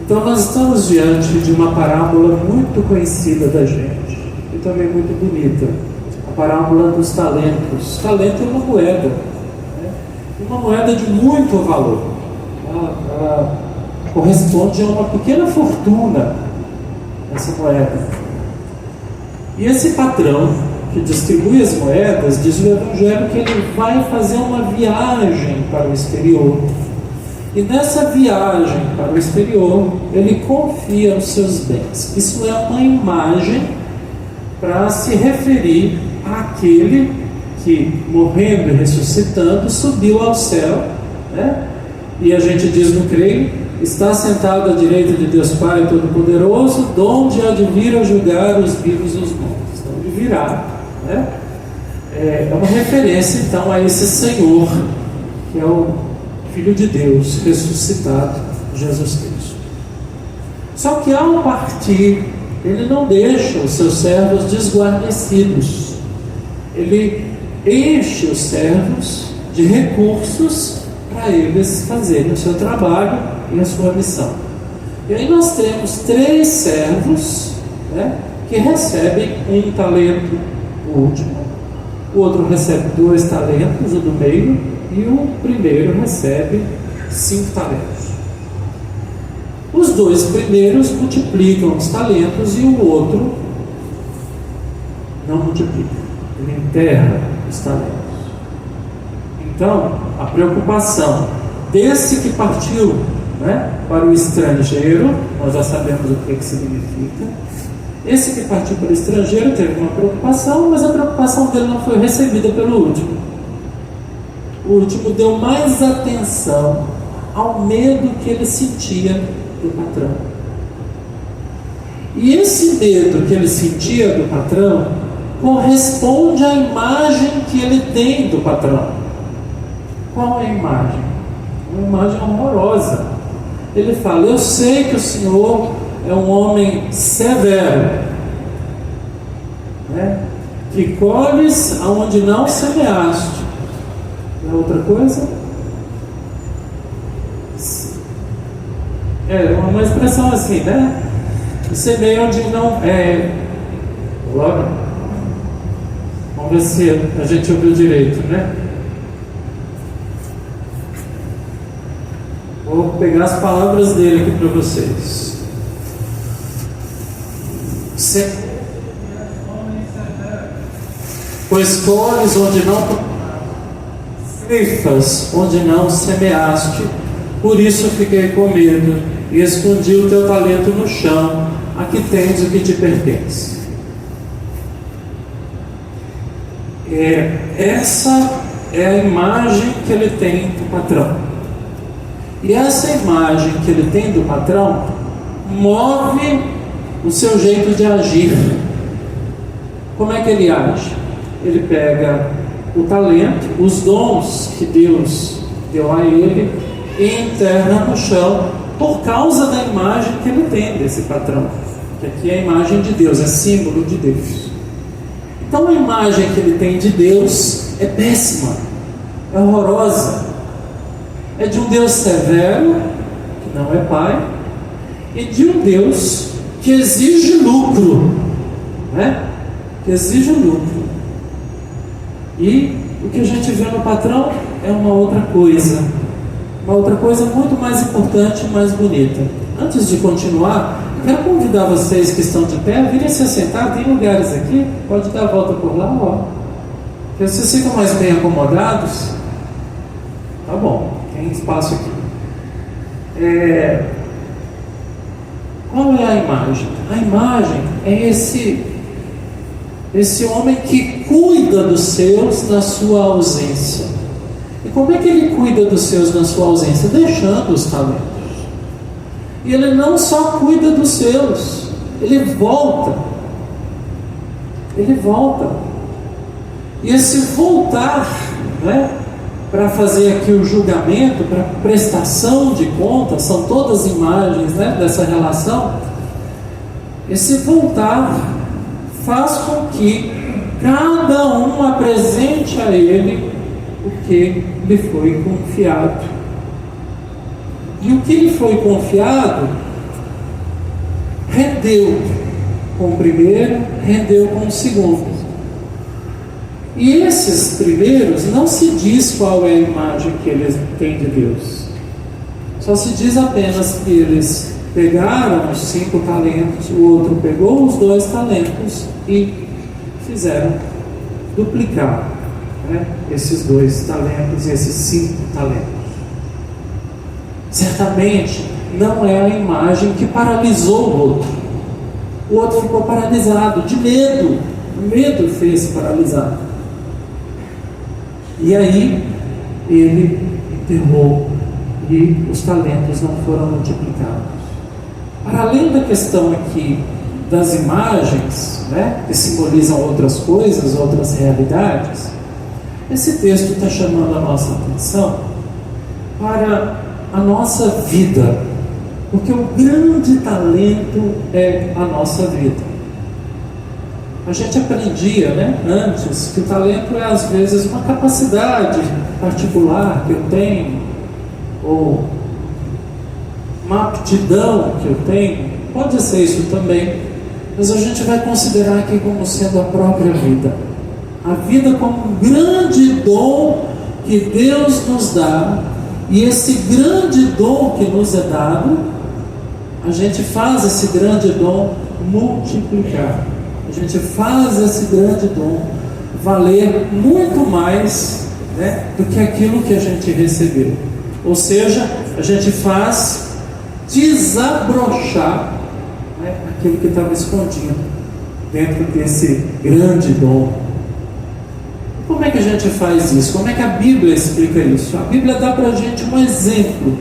Então nós estamos diante de uma parábola muito conhecida da gente e também muito bonita, a parábola dos talentos. Talento é uma moeda, né? Uma moeda de muito valor. Ela corresponde a uma pequena fortuna, essa moeda. E esse patrão que distribui as moedas, diz o Evangelho que ele vai fazer uma viagem para o exterior. E nessa viagem para o exterior, ele confia os seus bens. Isso é uma imagem para se referir àquele que, morrendo e ressuscitando, subiu ao céu, né? E a gente diz no creio, está sentado à direita de Deus Pai Todo-Poderoso, donde há de vir a julgar os vivos e os mortos. Então ele virá, né? É uma referência então a esse Senhor, que é o Filho de Deus ressuscitado, Jesus Cristo. Só que ao partir, ele não deixa os seus servos desguarnecidos. Ele enche os servos de recursos para eles fazerem o seu trabalho e a sua missão. E aí nós temos 3 servos, né, que recebem 1 talento, o último. O outro recebe 2 talentos, o do meio, e o primeiro recebe 5 talentos. Os 2 primeiros multiplicam os talentos e o outro não multiplica, ele enterra os talentos. Então, a preocupação desse que partiu, né, para o estrangeiro, nós já sabemos o que significa. Esse que partiu para o estrangeiro teve uma preocupação, mas a preocupação dele não foi recebida pelo último. O último deu mais atenção ao medo que ele sentia do patrão. E esse medo que ele sentia do patrão corresponde à imagem que ele tem do patrão. Qual é a imagem? Uma imagem horrorosa. Ele fala: eu sei que o Senhor é um homem severo, né? Que colhes aonde não semeaste. É outra coisa? É uma expressão assim, né? Semeia onde não é. Logo, vamos ver se a gente ouviu direito, né? Vou pegar as palavras dele aqui para vocês. Pois colhes onde não ceifas onde não semeaste, por isso fiquei com medo e escondi o teu talento no chão, aqui tens o que te pertence. Essa é a imagem que ele tem do patrão. E essa imagem que ele tem do patrão move o seu jeito de agir. Como é que ele age? Ele pega o talento, os dons que Deus deu a ele, e enterra no chão por causa da imagem que ele tem desse patrão, que aqui é a imagem de Deus, é símbolo de Deus. Então a imagem que ele tem de Deus é péssima, é horrorosa, é de um Deus severo, que não é pai, e de um Deus que exige lucro, né? Que exige lucro. E o que a gente vê no patrão é uma outra coisa muito mais importante e mais bonita. Antes de continuar, eu quero convidar vocês que estão de pé, virem se sentar. Tem lugares aqui, pode dar a volta por lá, ó. Porque vocês ficam mais bem acomodados. Tá bom, tem espaço aqui. Qual é a imagem? A imagem é esse homem que cuida dos seus na sua ausência. E como é que ele cuida dos seus na sua ausência? Deixando os talentos. E ele não só cuida dos seus, ele volta. E esse voltar, né, para fazer aqui o julgamento, para prestação de contas, são todas imagens, né, dessa relação. Esse voltar faz com que cada um apresente a ele o que lhe foi confiado. E o que lhe foi confiado rendeu com o primeiro, rendeu com o segundo. E esses primeiros, não se diz qual é a imagem que eles têm de Deus. Só se diz apenas que eles pegaram os 5 talentos, o outro pegou os 2 talentos e fizeram duplicar, né, esses 2 talentos e esses 5 talentos. Certamente não é a imagem que paralisou o outro. O outro ficou paralisado de medo. O medo fez paralisar. E aí ele enterrou e os talentos não foram multiplicados. Para além da questão aqui das imagens, né, que simbolizam outras coisas, outras realidades, esse texto está chamando a nossa atenção para a nossa vida, porque o grande talento é a nossa vida. A gente aprendia, né, antes, que o talento é às vezes uma capacidade particular que eu tenho, ou uma aptidão que eu tenho. Pode ser isso também, mas a gente vai considerar aqui como sendo a própria vida. A vida como um grande dom que Deus nos dá, e esse grande dom que nos é dado, a gente faz esse grande dom multiplicar. A gente faz esse grande dom valer muito mais, né, do que aquilo que a gente recebeu. Ou seja, a gente faz desabrochar, né, aquilo que estava escondido dentro desse grande dom. Como é que a gente faz isso? Como é que a Bíblia explica isso? A Bíblia dá para a gente um exemplo.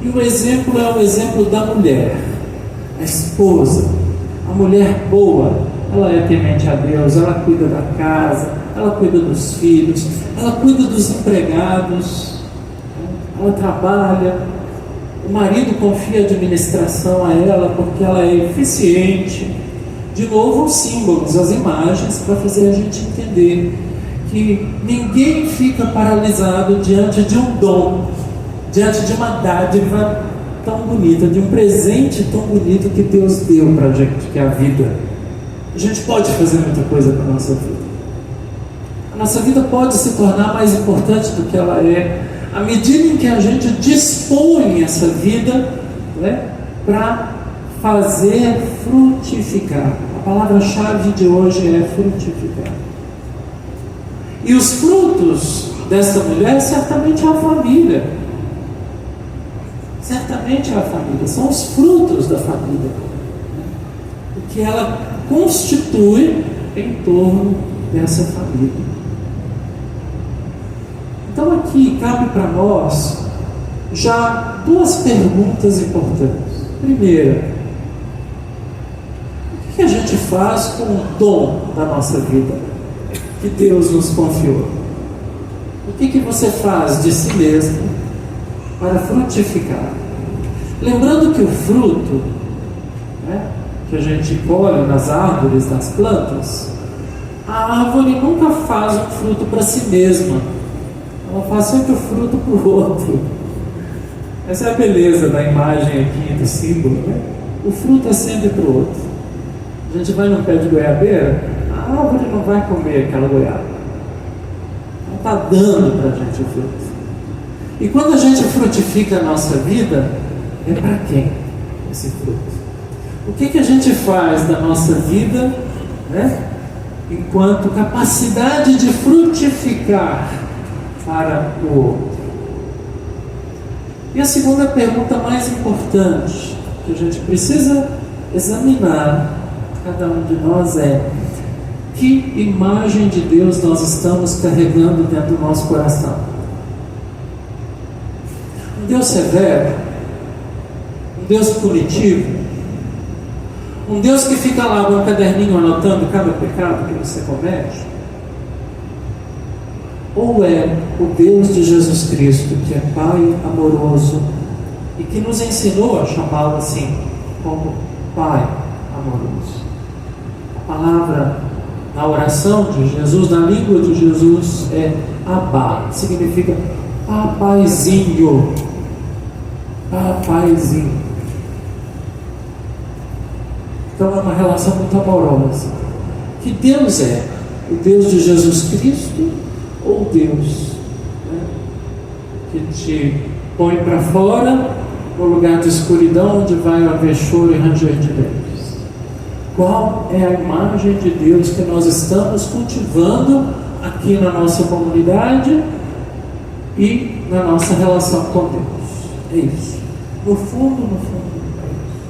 E o exemplo é o exemplo da mulher, a esposa, a mulher boa. Ela é temente a Deus, ela cuida da casa, ela cuida dos filhos, ela cuida dos empregados, ela trabalha. O marido confia a administração a ela porque ela é eficiente. De novo, os símbolos, as imagens, para fazer a gente entender que ninguém fica paralisado diante de um dom, diante de uma dádiva tão bonita, de um presente tão bonito que Deus deu para a gente, que é a vida. A gente pode fazer muita coisa com a nossa vida. A nossa vida pode se tornar mais importante do que ela é, à medida em que a gente dispõe essa vida, né, para fazer frutificar. A palavra-chave de hoje é frutificar. E os frutos dessa mulher certamente é a família. Certamente é a família. São os frutos da família. O que ela constitui em torno dessa família. Então aqui cabe para nós já 2 perguntas importantes. Primeira, o que a gente faz com o dom da nossa vida que Deus nos confiou? O que você faz de si mesmo para frutificar? Lembrando que o fruto, né, que a gente colhe nas árvores, nas plantas, a árvore nunca faz um fruto para si mesma. Ela faz sempre o fruto para o outro. Essa é a beleza da imagem aqui, do símbolo, né? O fruto é sempre para o outro. A gente vai num pé de goiabeira, a árvore não vai comer aquela goiaba. Ela está dando para a gente o fruto. E quando a gente frutifica a nossa vida, é para quem esse fruto? O que a gente faz da nossa vida, né, enquanto capacidade de frutificar para o outro? E a segunda pergunta mais importante que a gente precisa examinar, cada um de nós, é: que imagem de Deus nós estamos carregando dentro do nosso coração? Um Deus severo? Um Deus punitivo? Um Deus que fica lá no caderninho anotando cada pecado que você comete? Ou é o Deus de Jesus Cristo, que é Pai amoroso e que nos ensinou a chamá-lo assim, como Pai amoroso? A palavra na oração de Jesus, na língua de Jesus, é Abba, significa papaizinho. Papaizinho. Então é uma relação muito amorosa. Que Deus é? O Deus de Jesus Cristo ou o Deus, né, que te põe para fora no lugar de escuridão onde vai haver choro e ranger de dentes? Qual é a imagem de Deus que nós estamos cultivando aqui na nossa comunidade e na nossa relação com Deus? É isso. No fundo, é isso.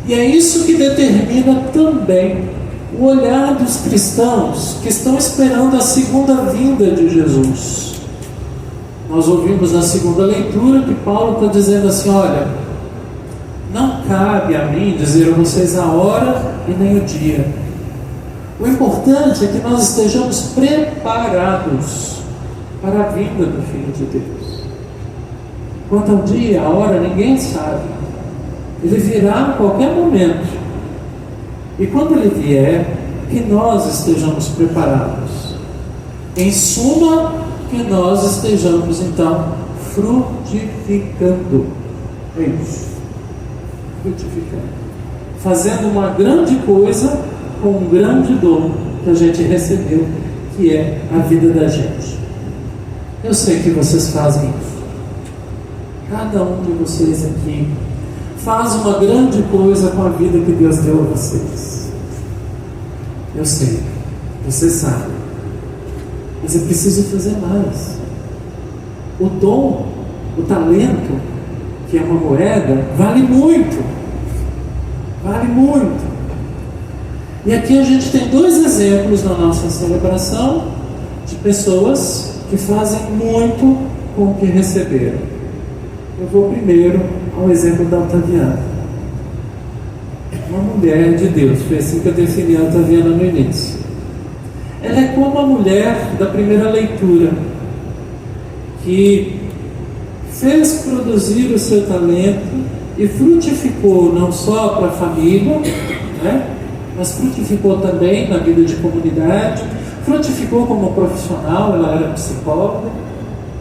E é isso que determina também o olhar dos cristãos que estão esperando a segunda vinda de Jesus. Nós ouvimos na segunda leitura que Paulo está dizendo assim: olha, não cabe a mim dizer a vocês a hora e nem o dia. O importante é que nós estejamos preparados para a vinda do Filho de Deus. Quanto ao dia, a hora, ninguém sabe. Ele virá a qualquer momento. E quando ele vier, que nós estejamos preparados. Em suma, que nós estejamos então frutificando. É isso. Frutificando. Fazendo uma grande coisa com um grande dom que a gente recebeu, que é a vida da gente. Eu sei que vocês fazem isso. Cada um de vocês aqui faz uma grande coisa com a vida que Deus deu a vocês. Eu sei, vocês sabem, mas é preciso fazer mais. O dom, o talento, que é uma moeda, vale muito. Vale muito. E aqui a gente tem dois exemplos na nossa celebração de pessoas que fazem muito com o que receberam. Eu vou primeiro ao exemplo da Otaviana. Uma mulher de Deus, foi assim que eu defini a Otaviana no início. Ela é como a mulher da primeira leitura, que fez produzir o seu talento e frutificou não só para a família, né, mas frutificou também na vida de comunidade, frutificou como profissional, ela era psicóloga,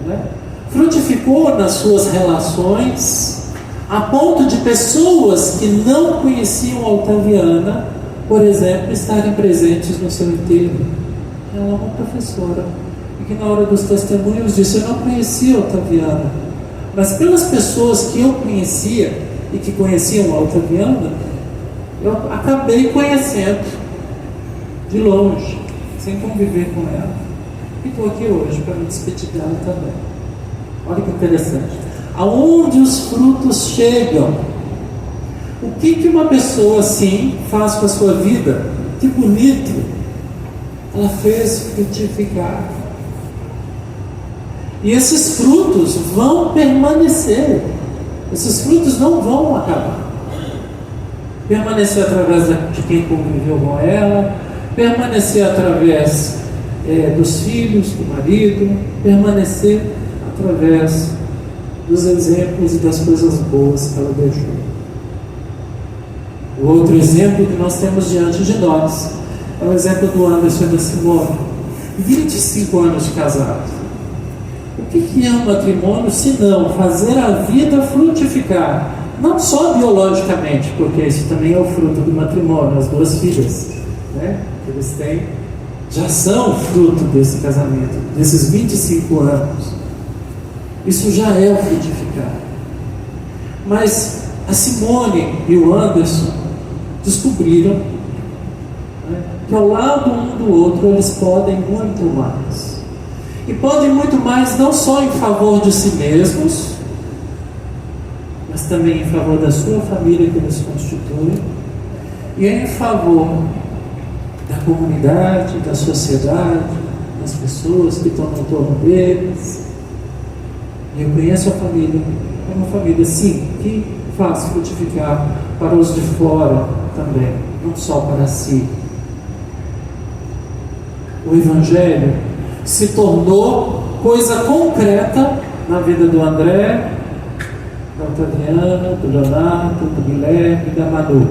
né, frutificou nas suas relações, a ponto de pessoas que não conheciam a Otaviana, por exemplo, estarem presentes no seu enterro. Ela é uma professora, e que na hora dos testemunhos disse: eu não conhecia a Otaviana, mas pelas pessoas que eu conhecia e que conheciam a Otaviana, eu acabei conhecendo de longe, sem conviver com ela, e estou aqui hoje para me despedir dela também. Olha que interessante. Aonde os frutos chegam? O que uma pessoa assim faz com a sua vida? Que bonito! Ela fez frutificar. E esses frutos vão permanecer. Esses frutos não vão acabar. Permanecer através de quem conviveu com ela, permanecer através dos filhos, do marido, permanecer através dos exemplos e das coisas boas que ela deixou. O outro exemplo que nós temos diante de nós é o exemplo do Anderson e da Simone. 25 anos de casados. O que é um matrimônio se não fazer a vida frutificar? Não só biologicamente, porque isso também é o fruto do matrimônio, as duas filhas, né, que eles têm, já são fruto desse casamento, desses 25 anos. Isso já é o frutificar. Mas a Simone e o Anderson descobriram, né, que ao lado um do outro eles podem muito mais. E podem muito mais não só em favor de si mesmos, mas também em favor da sua família que eles constituem, e em favor da comunidade, da sociedade, das pessoas que estão no torno deles. E eu conheço a família, é uma família sim, que faz frutificar para os de fora também, não só para si. O Evangelho se tornou coisa concreta na vida do André, da Otaviana, do Leonardo, do Guilherme e da Manu.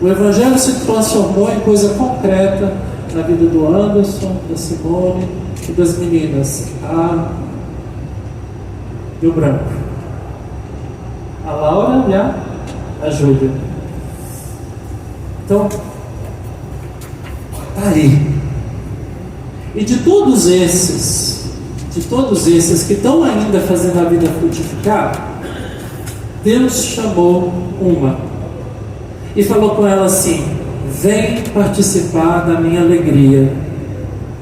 O Evangelho se transformou em coisa concreta na vida do Anderson, da Simone e das meninas, a Rio Branco, a Laura e a Júlia. Então, tá aí. E de todos esses que estão ainda fazendo a vida frutificar, Deus chamou uma e falou com ela assim: vem participar da minha alegria,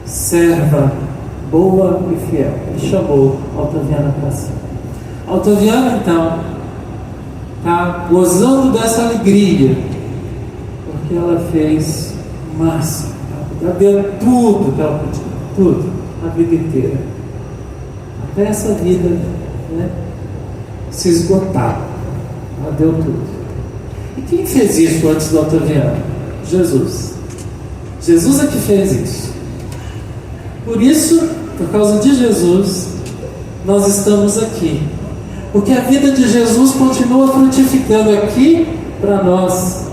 serva boa e fiel. Ele chamou a Otaviana para si. A Otaviana, então, está gozando dessa alegria, porque ela fez o máximo, ela deu tudo que ela podia, tudo, a vida inteira, até essa vida, né, se esgotar. Ela deu tudo. E quem fez isso antes da Otaviana? Jesus. Jesus é que fez isso. Por isso, por causa de Jesus, nós estamos aqui. Porque a vida de Jesus continua frutificando aqui para nós,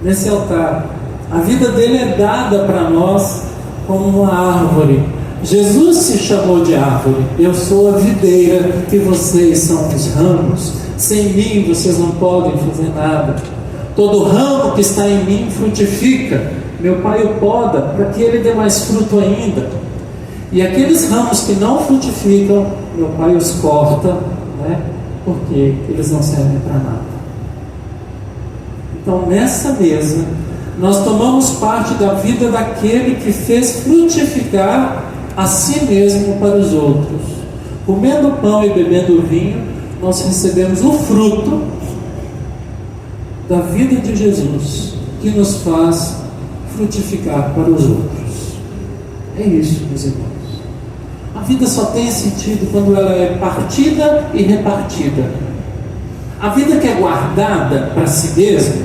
nesse altar. A vida dele é dada para nós como uma árvore. Jesus se chamou de árvore. Eu sou a videira e vocês são os ramos. Sem mim vocês não podem fazer nada. Todo ramo que está em mim frutifica. Meu Pai o poda para que ele dê mais fruto ainda. E aqueles ramos que não frutificam, meu Pai os corta, né? Porque eles não servem para nada. Então, nessa mesa, nós tomamos parte da vida daquele que fez frutificar a si mesmo para os outros. Comendo pão e bebendo vinho, nós recebemos o fruto da vida de Jesus, que nos faz frutificar para os outros. É isso, meus irmãos. A vida só tem sentido quando ela é partida e repartida. A vida que é guardada para si mesma,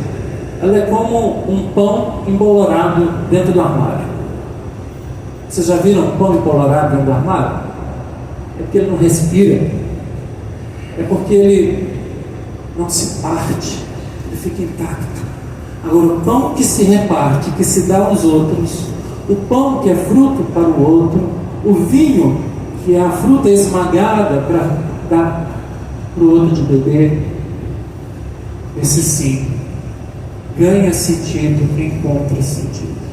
ela é como um pão embolorado dentro do armário. Vocês já viram um pão embolorado dentro do armário? É porque ele não respira. É porque ele não se parte. Ele fica intacto. Agora, o pão que se reparte, que se dá aos outros, o pão que é fruto para o outro, o vinho que é a fruta esmagada para dar para o outro de beber, esse sim ganha sentido, encontra sentido.